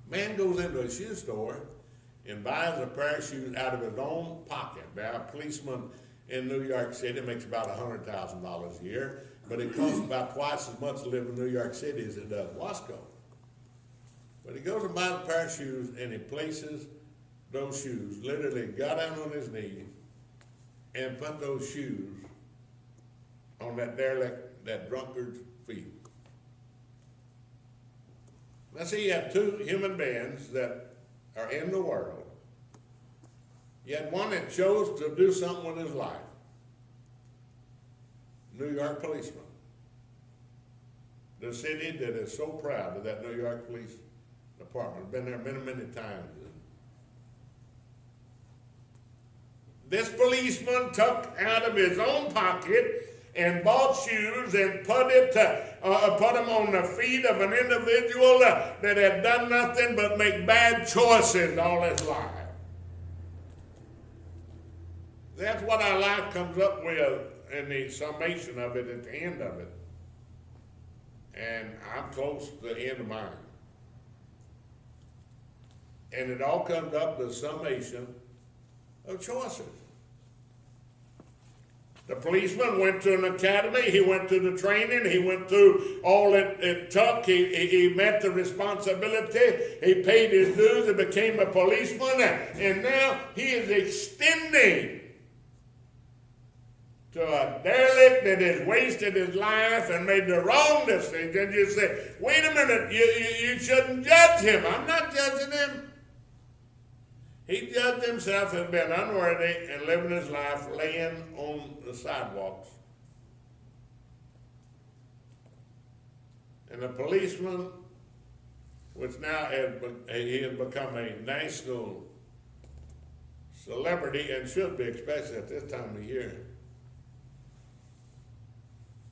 Man goes into a shoe store and buys a pair of shoes out of his own pocket. Now, a policeman in New York City makes about $100,000 a year, but it costs about twice as much to live in New York City as it does Wasco. But he goes and buys a pair of shoes, and he places those shoes, literally got down on his knees and put those shoes on that derelict, that drunkard's feet. Now see, you have two human beings that are in the world. You had one that chose to do something with his life. New York policeman. The city that is so proud of that New York Police Department. Been there many, many times. This policeman took out of his own pocket and bought shoes and put them on the feet of an individual that had done nothing but make bad choices all his life. That's what our life comes up with in the summation of it at the end of it. And I'm close to the end of mine. And it all comes up to the summation of choices. The policeman went to an academy, he went to the training, he went through all it took, he met the responsibility, he paid his dues and became a policeman, and now he is extending to a derelict that has wasted his life and made the wrong decision. You say, wait a minute, you shouldn't judge him. I'm not judging him. He judged himself as being unworthy and living his life laying on the sidewalks. And the policeman, which now he has become a national celebrity and should be, especially at this time of year.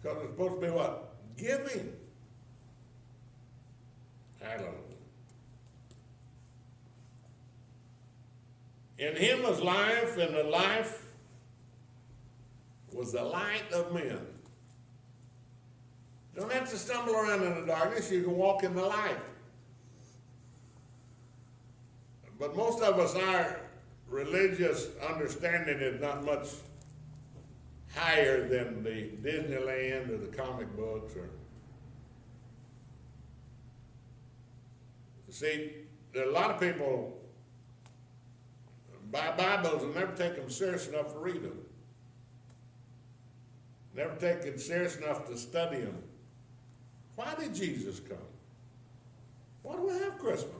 Because it's supposed to be what? Giving. Hallelujah. In him was life, and the life was the light of men. You don't have to stumble around in the darkness. You can walk in the light. But most of us, our religious understanding is not much higher than the Disneyland or the comic books. See, there are a lot of people buy Bibles and never take them serious enough to read them. Never take it serious enough to study them. Why did Jesus come? Why do we have Christmas?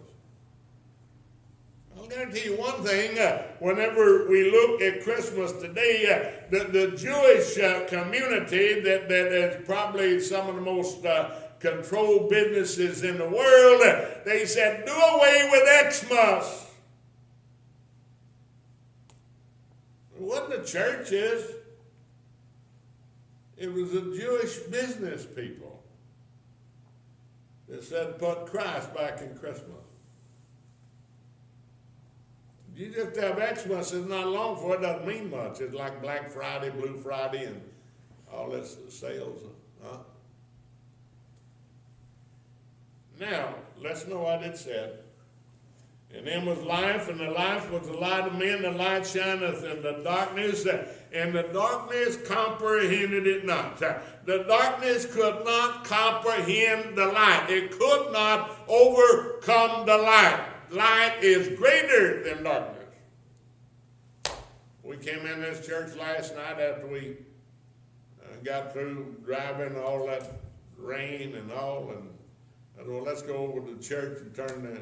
I'll guarantee you one thing, whenever we look at Christmas today, the Jewish community that is probably some of the most controlled businesses in the world, they said, do away with Xmas. What the church is, it was the Jewish business people that said put Christ back in Christmas. You just have Xmas, it's not long for it, doesn't mean much. It's like Black Friday, Blue Friday, and all this sales. Huh? Now, let's know what it said. In him was life, and the life was the light of men. The light shineth in the darkness, and the darkness comprehended it not. The darkness could not comprehend the light. It could not overcome the light. Light is greater than darkness. We came in this church last night after we got through driving all that rain and all, and I said, well, let's go over to the church and turn the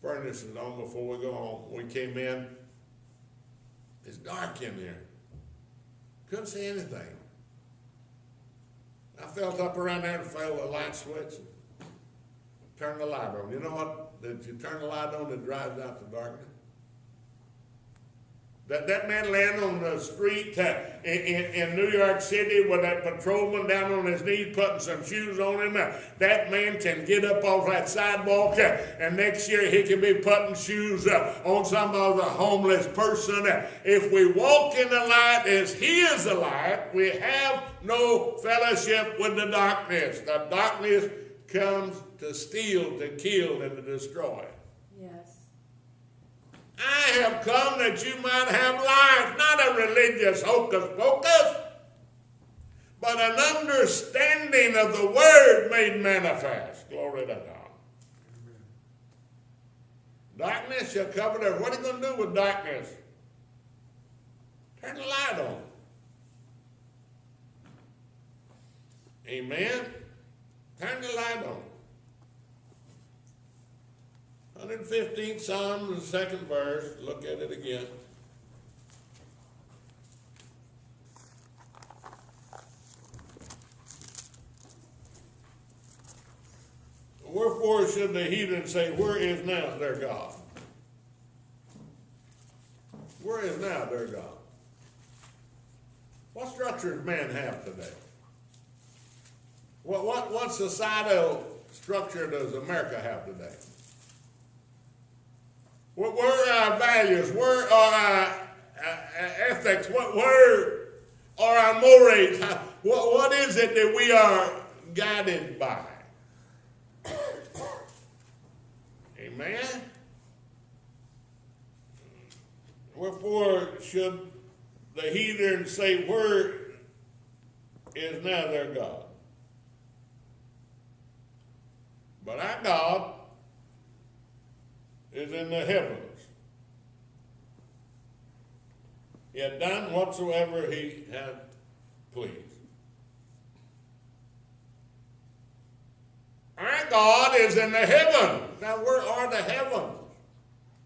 furnaces on before we go home. We came in. It's dark in there. Couldn't see anything. I felt up around there and felt the light switch. Turn the light on. You know what? Did you turn the light on that drives out the darkness? That man laying on the street in New York City with that patrolman down on his knees putting some shoes on him, that man can get up off that sidewalk and next year he can be putting shoes on some other homeless person. If we walk in the light as he is the light, we have no fellowship with the darkness. The darkness comes to steal, to kill, and to destroy. Yes. I have come that you might have life, not a religious hocus pocus, but an understanding of the word made manifest. Glory to God. Darkness shall cover there. What are you going to do with darkness? Turn the light on. Amen. Turn the light on. 115th Psalm, the second verse. Look at it again. Wherefore should the heathen say, where is now their God? Where is now their God? What structure does man have today? What societal structure does America have today? Where are our values? Where are our ethics? Where are our mores? What is it that we are guided by? Amen? Wherefore should the heathen say, where is now their God? But our God is in the heavens. He had done whatsoever he had pleased. Our God is in the heavens. Now, where are the heavens?